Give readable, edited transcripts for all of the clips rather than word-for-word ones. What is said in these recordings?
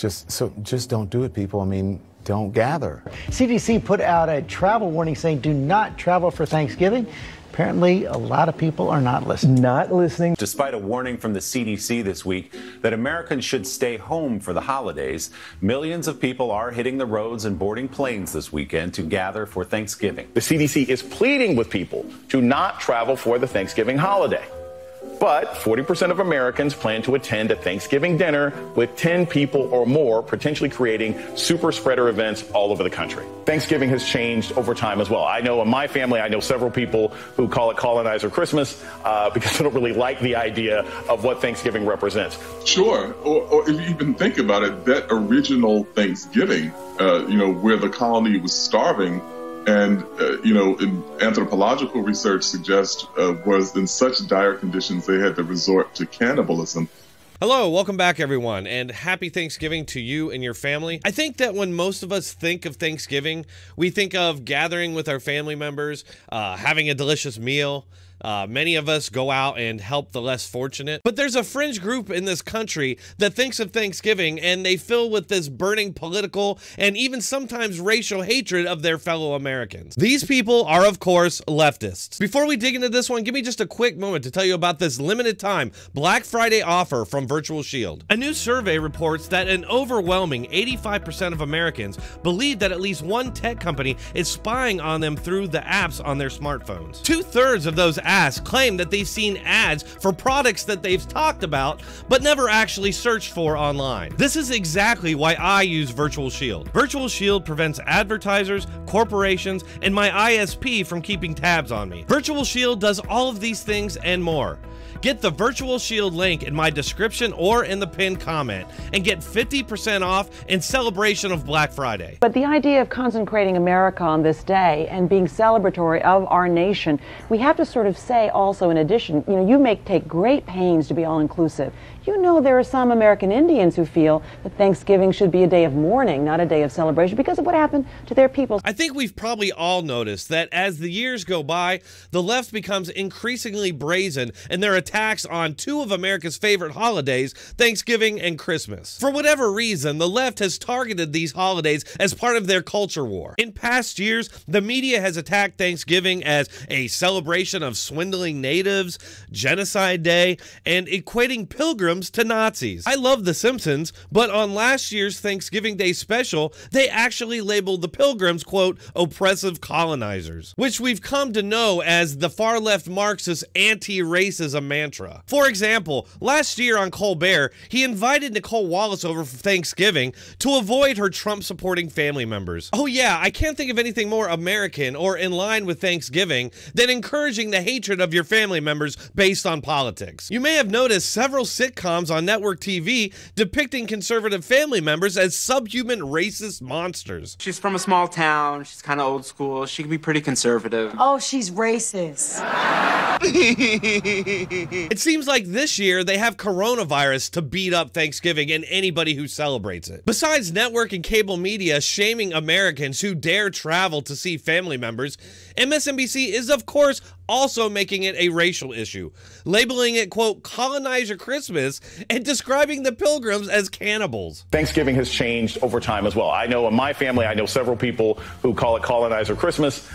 Just don't do it, people. I mean, don't gather. CDC put out a travel warning saying do not travel for Thanksgiving. Apparently, a lot of people are not listening. Not listening. Despite a warning from the CDC this week that Americans should stay home for the holidays, millions of people are hitting the roads and boarding planes this weekend to gather for Thanksgiving. The CDC is pleading with people to not travel for the Thanksgiving holiday. But 40% of Americans plan to attend a Thanksgiving dinner with 10 people or more, potentially creating super spreader events all over the country. Thanksgiving has changed over time as well. I know in my family, I know several people who call it Colonizer Christmas because they don't really like the idea of what Thanksgiving represents. Sure. Or if you even think about it, that original Thanksgiving, where the colony was starving, and, in anthropological research suggests was in such dire conditions they had to resort to cannibalism. Hello, welcome back everyone, and happy Thanksgiving to you and your family. I think that when most of us think of Thanksgiving, we think of gathering with our family members, having a delicious meal. Many of us go out and help the less fortunate. But there's a fringe group in this country that thinks of Thanksgiving and they fill with this burning political and even sometimes racial hatred of their fellow Americans. These people are, of course, leftists. Before we dig into this one, give me just a quick moment to tell you about this limited time Black Friday offer from Virtual Shield. A new survey reports that an overwhelming 85% of Americans believe that at least one tech company is spying on them through the apps on their smartphones. 2/3 of those claim that they've seen ads for products that they've talked about but never actually searched for online. This is exactly why I use Virtual Shield. Virtual Shield prevents advertisers, corporations, and my ISP from keeping tabs on me. Virtual Shield does all of these things and more. Get the Virtual Shield link in my description or in the pinned comment and get 50% off in celebration of Black Friday. But the idea of consecrating America on this day and being celebratory of our nation, we have to sort of say also in addition, you take great pains to be all-inclusive. There are some American Indians who feel that Thanksgiving should be a day of mourning, not a day of celebration, because of what happened to their people. I think we've probably all noticed that as the years go by, the left becomes increasingly brazen in their attacks on two of America's favorite holidays, Thanksgiving and Christmas. For whatever reason, the left has targeted these holidays as part of their culture war. In past years, the media has attacked Thanksgiving as a celebration of swindling natives, genocide day, and equating pilgrims to Nazis. I love The Simpsons, but on last year's Thanksgiving Day special, they actually labeled the Pilgrims, quote, oppressive colonizers, which we've come to know as the far-left Marxist anti-racism mantra. For example, last year on Colbert, he invited Nicole Wallace over for Thanksgiving to avoid her Trump-supporting family members. Oh yeah, I can't think of anything more American or in line with Thanksgiving than encouraging the hatred of your family members based on politics. You may have noticed several sitcoms on network TV depicting conservative family members as subhuman racist monsters. She's from a small town. She's kind of old school. She can be pretty conservative. Oh, she's racist. It seems like this year they have coronavirus to beat up Thanksgiving and anybody who celebrates it. Besides network and cable media shaming Americans who dare travel to see family members, MSNBC is of course also making it a racial issue, labeling it, quote, Colonizer Christmas and describing the Pilgrims as cannibals. Thanksgiving has changed over time as well. I know in my family, I know several people who call it Colonizer Christmas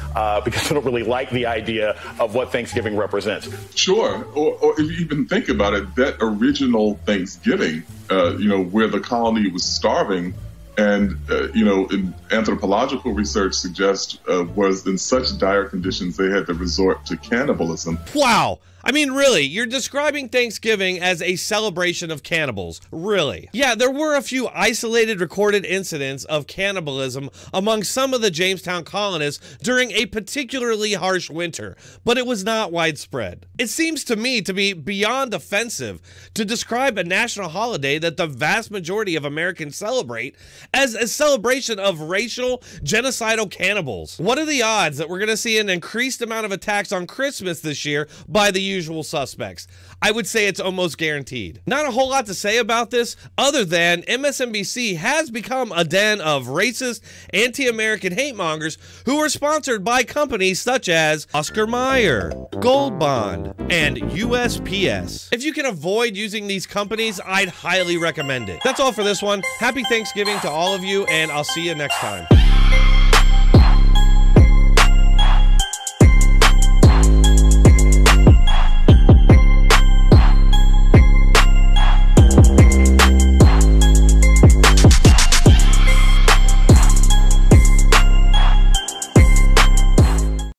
because they don't really like the idea of what Thanksgiving represents. Sure. Or if you even think about it, that original Thanksgiving, where the colony was starving, and, in anthropological research suggests was in such dire conditions they had to resort to cannibalism. Wow. I mean, really, you're describing Thanksgiving as a celebration of cannibals. Really? Yeah, there were a few isolated recorded incidents of cannibalism among some of the Jamestown colonists during a particularly harsh winter, but it was not widespread. It seems to me to be beyond offensive to describe a national holiday that the vast majority of Americans celebrate as a celebration of racial genocidal cannibals. What are the odds that we're going to see an increased amount of attacks on Christmas this year by the usual suspects? I would say it's almost guaranteed. Not a whole lot to say about this other than MSNBC has become a den of racist, anti-American hate mongers who are sponsored by companies such as Oscar Mayer, Gold Bond, and USPS. If you can avoid using these companies, I'd highly recommend it. That's all for this one. Happy Thanksgiving to all of you, and I'll see you next time.